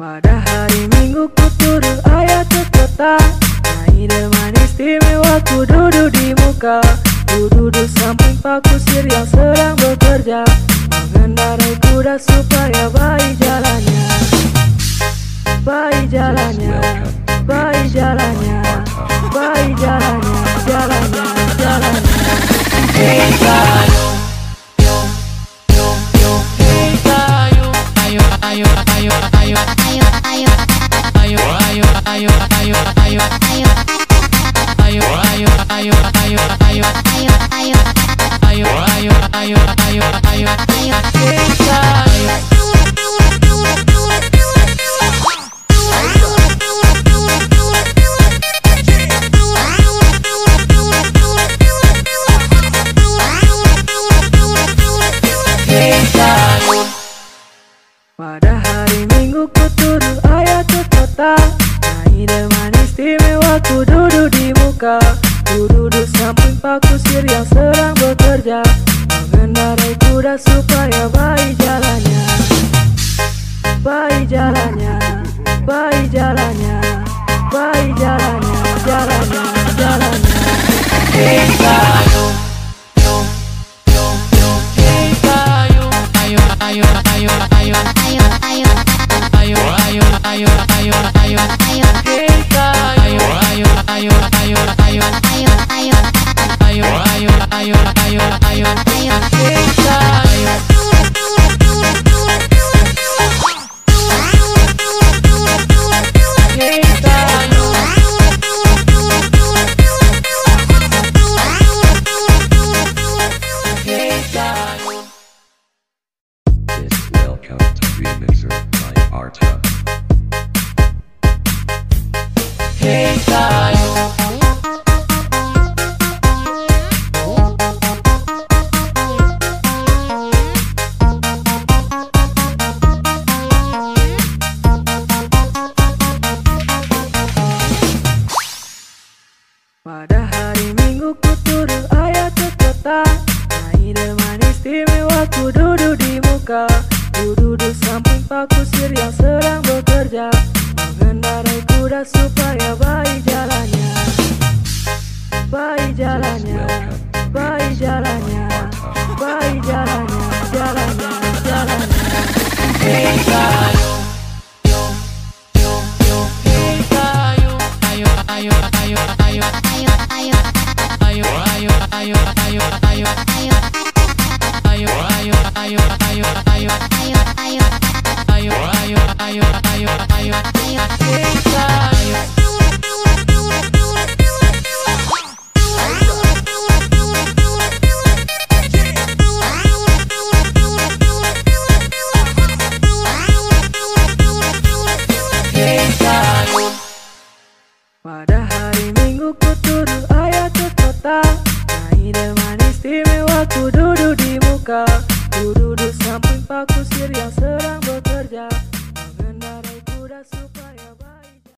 Pada hari Minggu ku turun ayah ke kota, Naik Delman Istimewa ku duduk di muka. Ku duduk samping pak kusir yang sedang bekerja, mengendarai kuda supaya baik jalannya. Baik jalannya, baik jalannya, baik jalannya, jalannya, jalannya. Pada hari Minggu ku turun ayah ke kota, Naik Delman Istimewa ku duduk di muka. Ku duduk samping pak kusir yang sedang bekerja, mengendarai kuda supaya baik jalannya. Baik jalannya, baik jalannya, baik jalannya, jalannya, jalannya. Pada hari Minggu ku turun ayah ke kota, Naik Delman Istimewa ku duduk di muka. Ku duduk samping pak kusir yang sedang bekerja, mengendarai kuda supaya baik jalannya. Baik jalannya, baik jalannya,